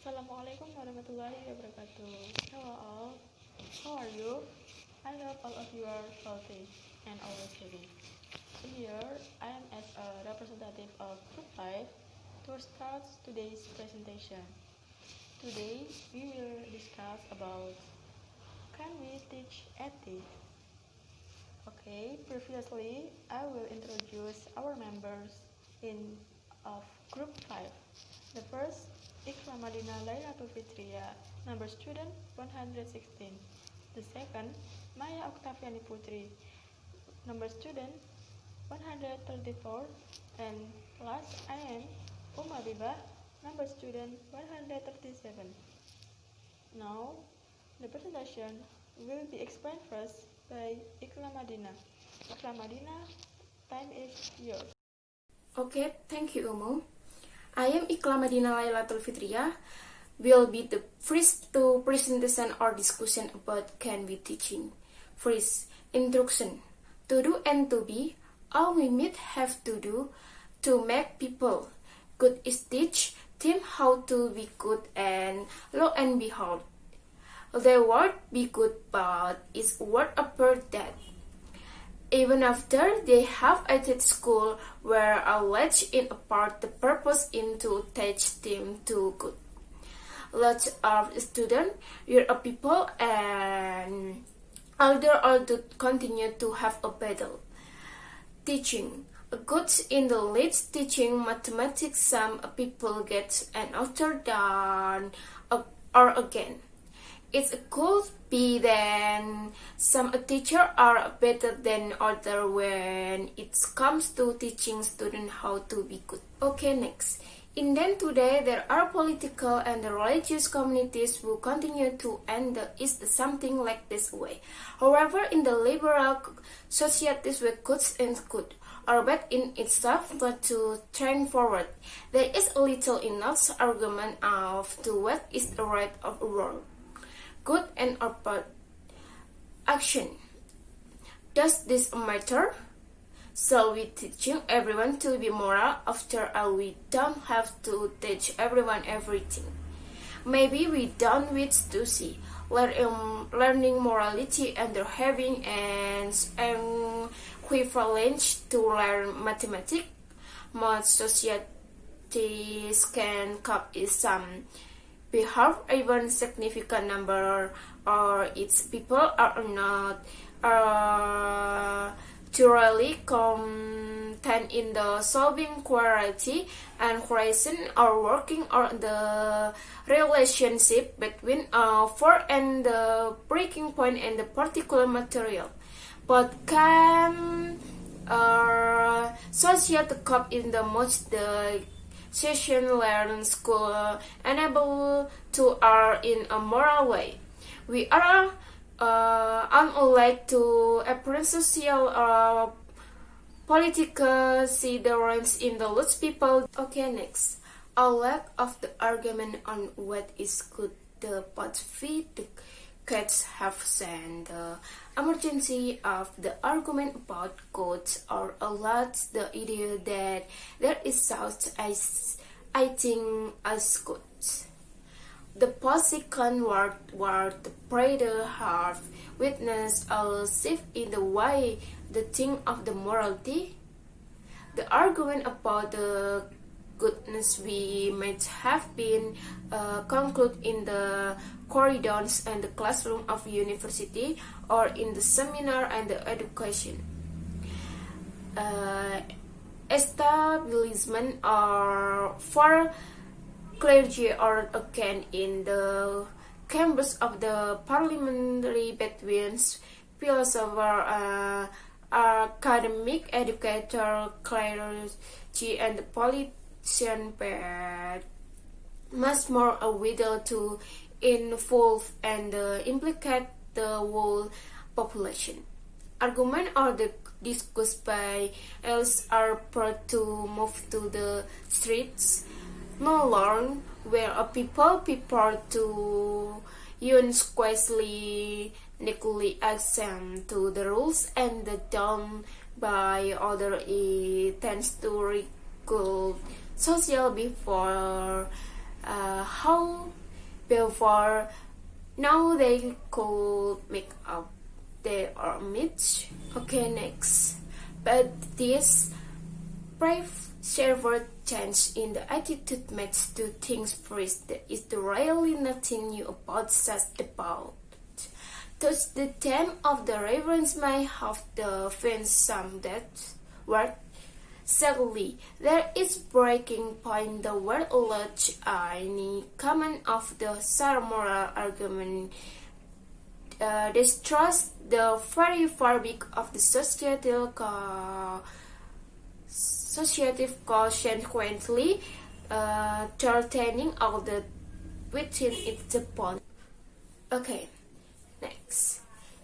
Assalamualaikum warahmatullahi wabarakatuh. Hello all, how are you? I hope all of you are healthy and always happy. Here, I am as a representative of Group 5 to start today's presentation. Today, we will discuss about can we teach ethics? Okay, previously, I will introduce our members of Group 5. The first, Iqra Madina Lailatul Fitria, number student 116. The second, Maya Octaviani Putri, number student 134. And last, I am Biba, number student 137. Now, the presentation will be explained first by Iqra Madina. Iqra Madina, time is yours. Okay, thank you, Umu. I am Iqra Madina Lailatul Fitria. Will be the first to presentation or discussion about can be teaching. First, introduction. To do and to be, all we might have to do to make people. Good is teach them how to be good, and lo and behold, the word be good but is word about that. Even after they have attended school, where a latch in apart the purpose in to teach them to good. Lots of students, you're a people, and older all to continue to have a battle. Teaching. Good in the late teaching mathematics, some people get an author done or again. It could be then some teacher are better than other when it comes to teaching students how to be good. Okay, next. In then today there are political and religious communities who continue to end is something like this way. However, in the liberal societies where good and good or bad in itself but to trend forward, there is a little enough argument of to what is the right of wrong. Good and or bad action. Does this matter? Shall we teaching everyone to be moral? After all, we don't have to teach everyone everything. Maybe we don't wish to see learning morality and having an equivalent to learn mathematics. Most societies can cope with some behave even significant number or its people are not thoroughly content in the solving quality and creation or working on the relationship between for and the breaking point and the particular material. But can society cope in the most the session learn school enable to are in a moral way. We are unlike to apparent social or political considerations in the lost people. Okay, next. A lack of the argument on what is good the pontificates have sent the emergency of the argument about goods or allows the idea that there is such as I think as goods. The post-second World War, the prater have witnessed a shift in the way the thing of the morality. The argument about the goodness we might have been concluded in the corridors and the classroom of university or in the seminar and the education. Establishment or for clergy or again in the chambers of the parliamentary between philosopher, academic, educator, clergy, and politician, but much more a widow to involve and implicate the whole population. Argument or the discussed by else are brought to move to the streets. No learn where a people to unsquarely neatly accent to the rules and the done by other it tends to recall social before how before now they could make up their image. Okay, next. But this brave server change in the attitude makes two things. First, there is really nothing new about such about. Thus, the theme of the reverence may have the fans some that word. Secondly, there is breaking point the word allege any comment of the moral argument distrust the very fabric of the societal consequently threatening all the within its bond. Okay, next.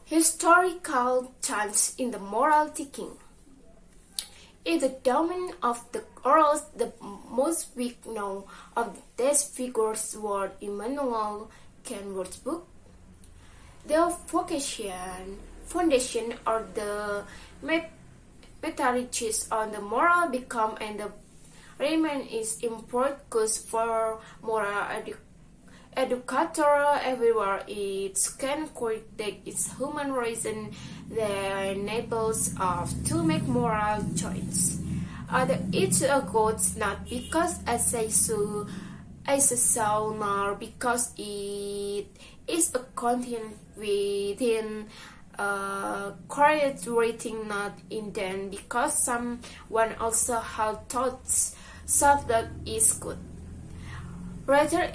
Historical change in the moral thinking. In the domain of the orals, the most we know of these figures were Immanuel Kant's book. The foundation or the methodologies on the moral become and the remain is important cause for moral educator everywhere. It can critique its human reason that enables us to make moral choice. It's a good not because as a soul nor because it is a content within correct rating, not intent because someone also has thoughts so that is good. Rather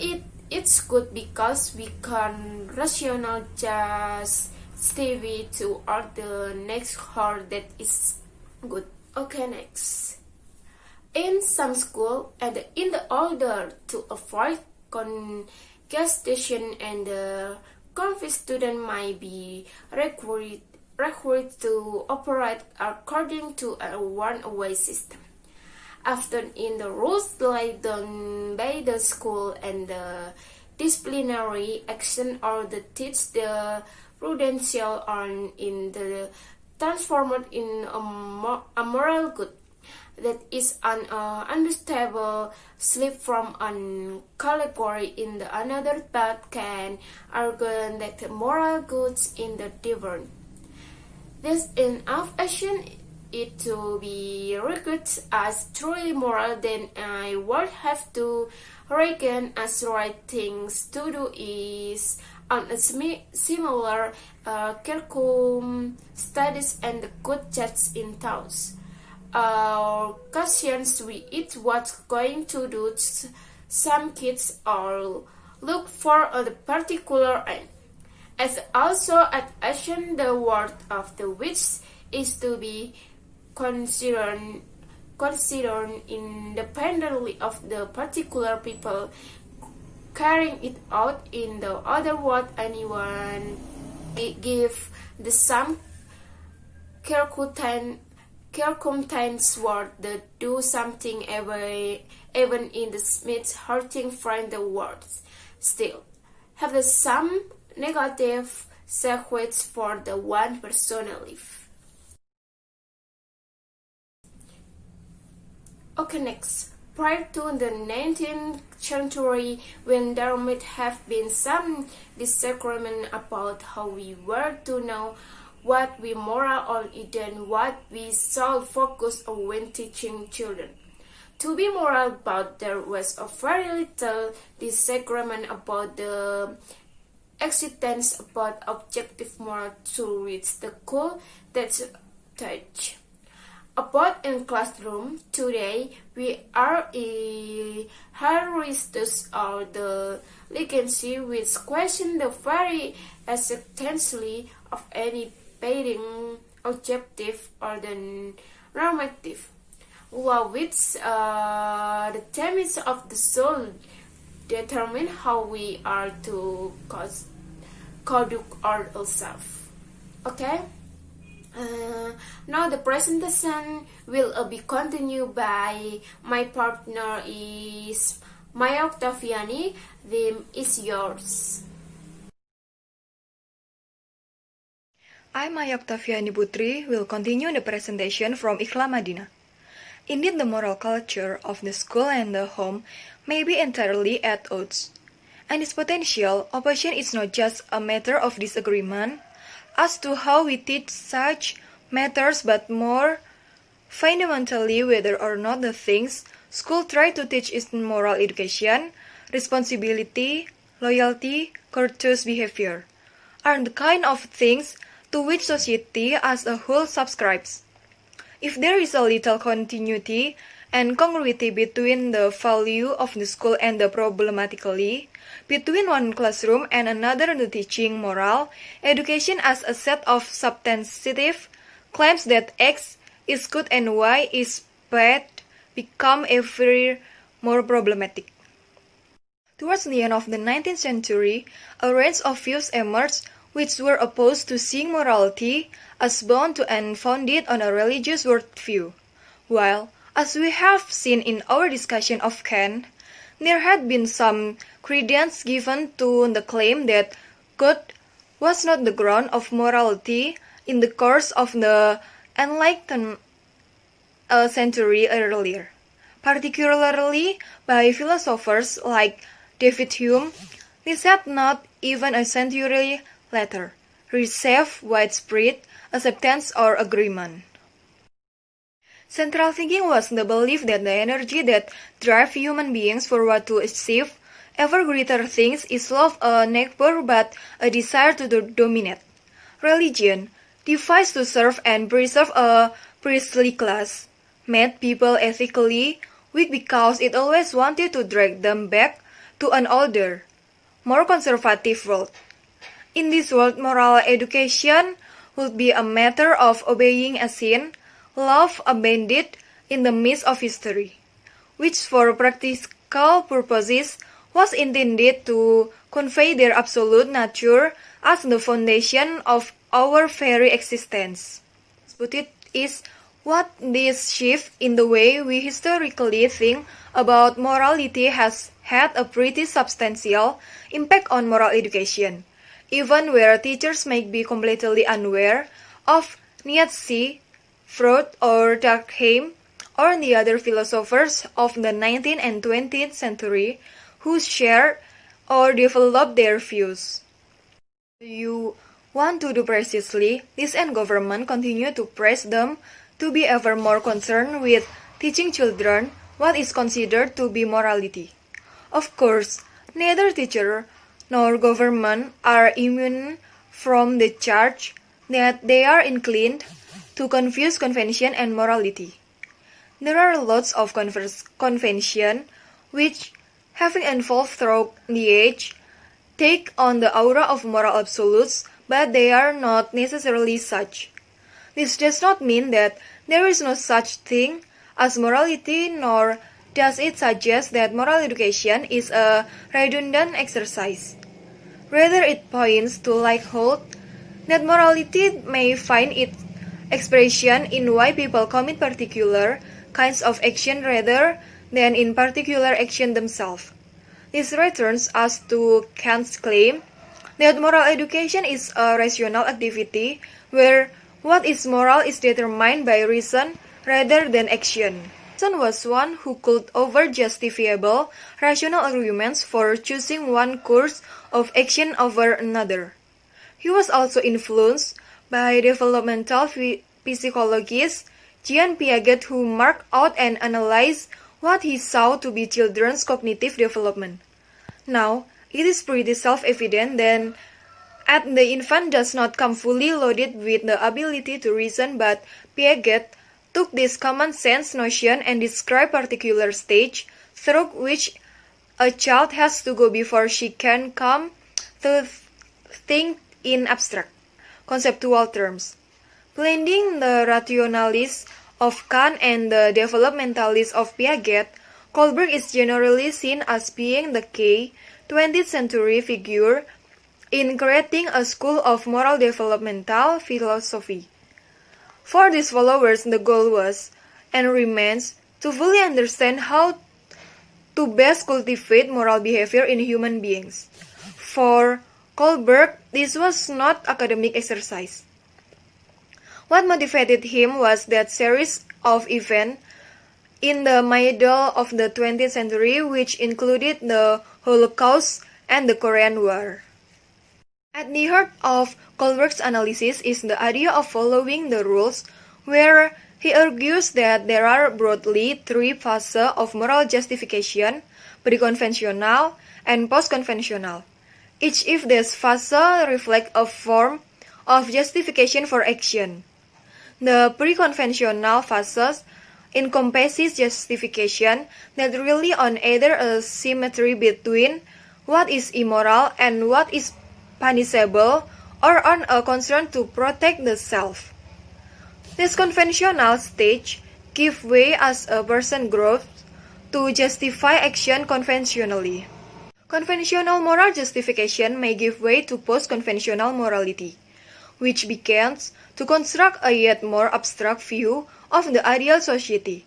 it's good because we can rational just stay to or the next heart that is good. Okay, next. In some school and in the order to avoid congestion and confused student might be required to operate according to a one-way system. Often in the rules laid down by the school and the disciplinary action or the teach the prudential on in the transformed in a moral good that is an unstable slip from an category in the another that can argue that the moral goods in the different. This enough action it to be regarded as truly moral, then I would have to reckon as right things to do is on a similar curriculum studies and the good judge in thoughts. Questions we eat what's going to do. Some kids are look for a particular end. As also at action the word of the which is to be considered independently of the particular people carrying it out. In the other word, anyone give the some circumstance word that do something even in the Smith's hurting find the words still have the some negative sequence for the one personal life. Okay, next. Prior to the 19th century, when there might have been some disagreement about how we were to know what we moral or even what we should focus on when teaching children. To be moral, but there was a very little disagreement about the existence about objective moral to reach the goal that's touch. About in classroom today, we are a heuristic or the legacy which question the very existentially of any being objective or the normative, while which the tenets of the soul determine how we are to conduct ourselves. Okay. Now the presentation will be continued by my partner is Maya Octaviani. The is yours. I, Maya Octaviani Putri, will continue the presentation from Ikhlas Madinah. Indeed, the moral culture of the school and the home may be entirely at odds. And this potential opposition is not just a matter of disagreement as to how we teach such matters, but more fundamentally whether or not the things school try to teach is moral education, responsibility, loyalty, courteous behavior, are the kind of things to which society as a whole subscribes. If there is a little continuity and congruity between the value of the school and the problematically, between one classroom and another the teaching moral, education as a set of substantive claims that X is good and Y is bad become ever more problematic. Towards the end of the 19th century, a range of views emerged which were opposed to seeing morality as bound to and founded on a religious worldview, while, as we have seen in our discussion of Kant, there had been some credence given to the claim that God was not the ground of morality in the course of the Enlightenment a century earlier, particularly by philosophers like David Hume. This had not even a century later received widespread acceptance or agreement. Central thinking was the belief that the energy that drives human beings forward to achieve ever greater things is love a neighbor but a desire to dominate. Religion, devised to serve and preserve a priestly class, made people ethically weak because it always wanted to drag them back to an older, more conservative world. In this world, moral education would be a matter of obeying a sin, love abandoned in the midst of history, which for practical purposes was intended to convey their absolute nature as the foundation of our very existence. But it is what this shift in the way we historically think about morality has had a pretty substantial impact on moral education, even where teachers may be completely unaware of Nietzsche, Freud, or Durkheim, or the other philosophers of the 19th and 20th century who shared or developed their views. You want to do precisely this, and government continue to press them to be ever more concerned with teaching children what is considered to be morality. Of course, neither teacher nor government are immune from the charge that they are inclined to confuse convention and morality. There are lots of convention which, having evolved throughout the age, take on the aura of moral absolutes, but they are not necessarily such. This does not mean that there is no such thing as morality, nor does it suggest that moral education is a redundant exercise. Rather, it points to likelihood that morality may find its expression in why people commit particular kinds of action rather than in particular action themselves. This returns us to Kant's claim that moral education is a rational activity where what is moral is determined by reason rather than action. Reason was one who could offer justifiable rational arguments for choosing one course of action over another. He was also influenced by developmental psychologist Jean Piaget, who marked out and analyzed what he saw to be children's cognitive development. Now, it is pretty self-evident that the infant does not come fully loaded with the ability to reason, but Piaget took this common sense notion and described particular stage through which a child has to go before she can come to think in abstract, conceptual terms. Blending the rationalists of Kant and the developmentalists of Piaget, Kohlberg is generally seen as being the key 20th century figure in creating a school of moral developmental philosophy. For these followers, the goal was, and remains, to fully understand how to best cultivate moral behavior in human beings. For Kohlberg, this was not academic exercise. What motivated him was that series of events in the middle of the 20th century, which included the Holocaust and the Korean War. At the heart of Kohlberg's analysis is the idea of following the rules, where he argues that there are broadly three phases of moral justification: pre-conventional and post-conventional. Each of these phases reflects a form of justification for action. The pre-conventional phases encompasses justification that rely on either a symmetry between what is immoral and what is punishable, or on a concern to protect the self. This conventional stage gives way as a person grows to justify action conventionally. Conventional moral justification may give way to post-conventional morality, which begins to construct a yet more abstract view of the ideal society.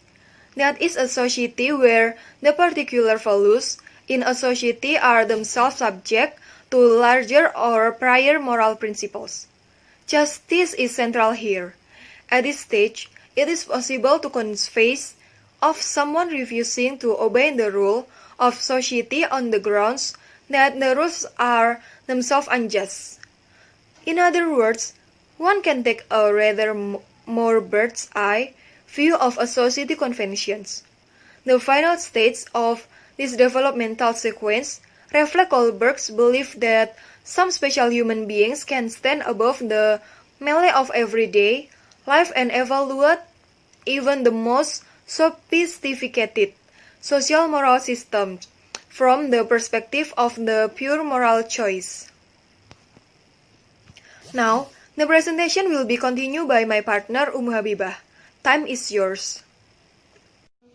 That is a society where the particular values in a society are themselves subject to larger or prior moral principles. Justice is central here. At this stage, it is possible to conceive of someone refusing to obey the rule of society on the grounds that the rules are themselves unjust. In other words, one can take a rather more bird's eye view of a society conventions. The final stage of this developmental sequence reflect Kohlberg's belief that some special human beings can stand above the melee of everyday life and evaluate even the most sophisticated social moral systems from the perspective of the pure moral choice. Now, the presentation will be continued by my partner Habibah. Time is yours.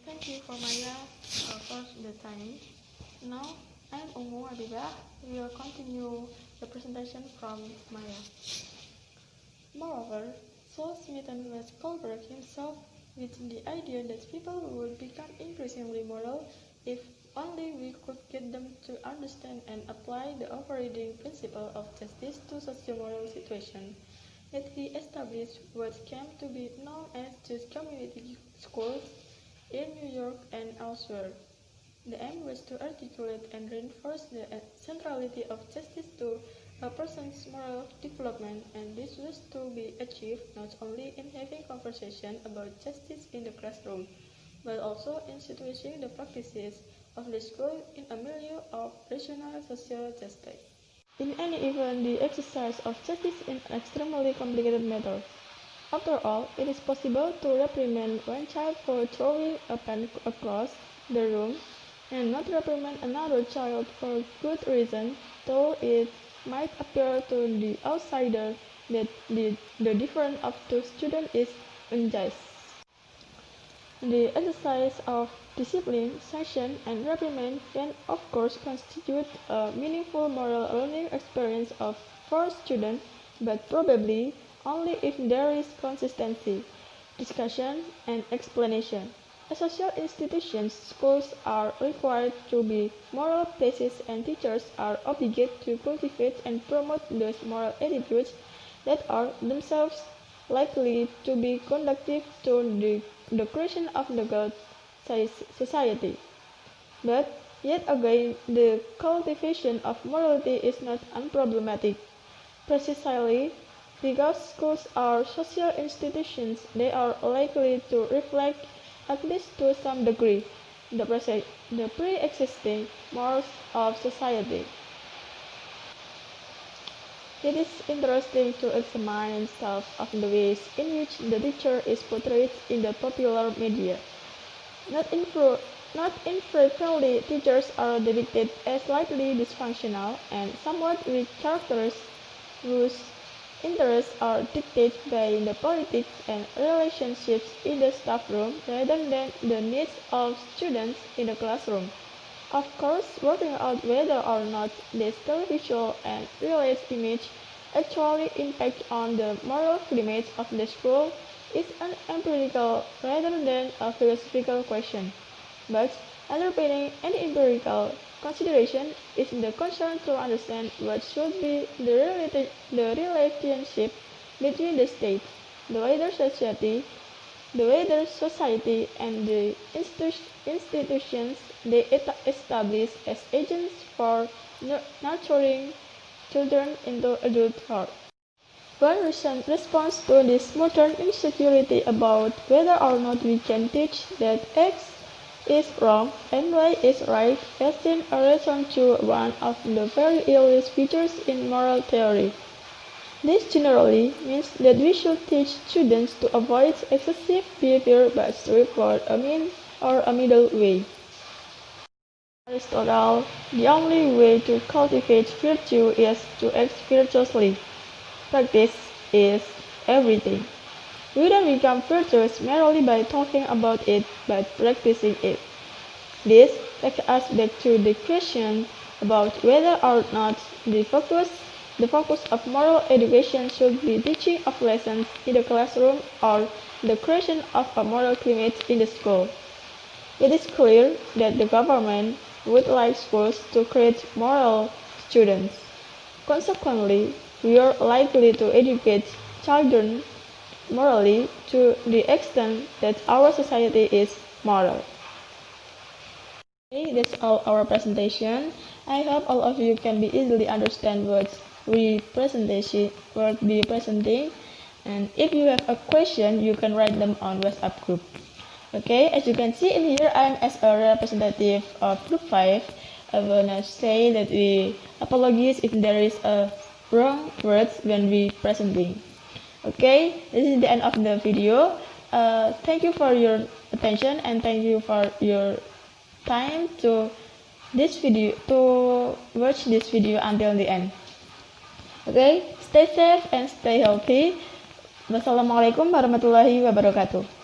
Thank you for Maya for the time. Now, I'm Habibah. We will continue the presentation from Maya. Moreover, so smitten was Kohlberg himself with the idea that people would become increasingly moral if only we could get them to understand and apply the overriding principle of justice to socio-moral situations, that he established what came to be known as Just Community Schools in New York and elsewhere. The aim was to articulate and reinforce the centrality of justice to a person's moral development, and this was to be achieved not only in having conversation about justice in the classroom, but also in situating the practices of the school in a milieu of rational social justice. In any event, the exercise of justice is an extremely complicated matter. After all, it is possible to reprimand one child for throwing a pen across the room, and not reprimand another child for good reason, though it might appear to the outsider that the difference of two students is unjust. The exercise of discipline, sanction, and reprimand can of course constitute a meaningful moral learning experience for students, but probably only if there is consistency, discussion, and explanation. As social institutions, schools are required to be moral places, and teachers are obligated to cultivate and promote those moral attitudes that are themselves likely to be conducive to the creation of the good society. But yet again, the cultivation of morality is not unproblematic. Precisely because schools are social institutions, they are likely to reflect, at least to some degree, the pre-existing morals of society. It is interesting to examine some of the ways in which the teacher is portrayed in the popular media. Not infrequently, teachers are depicted as slightly dysfunctional and somewhat weak characters whose interests are dictated by the politics and relationships in the staff room rather than the needs of students in the classroom. Of course, working out whether or not this televisual and real-life image actually impact on the moral climate of the school is an empirical rather than a philosophical question. But underpinning any empirical consideration is the concern to understand what should be the relationship between the state, the wider society, the wider society and the institutions they establish as agents for nurturing children into adulthood. One recent response to this modern insecurity about whether or not we can teach that X is wrong and Y is right has been a return to one of the very earliest features in moral theory. This generally means that we should teach students to avoid excessive behavior but strive for a mean or a middle way. Aristotle, the only way to cultivate virtue is to act virtuously. Practice is everything. We don't become virtuous merely by talking about it, but practicing it. This takes us back to the question about whether or not the focus of moral education should be teaching of lessons in the classroom or the creation of a moral climate in the school. It is clear that the government would like schools to create moral students. Consequently, we are likely to educate children morally to the extent that our society is moral. Okay, that's all our presentation. I hope all of you can be easily understand what we be presenting, and if you have a question, you can write them on WhatsApp group. Okay, as you can see in here, I'm as a representative of Group 5. I wanna say that we apologize if there is a wrong words when we presenting. Okay, this is the end of the video. Thank you for your attention and thank you for your time to watch this video until the end. Okay, stay safe and stay healthy. Wassalamualaikum warahmatullahi wabarakatuh.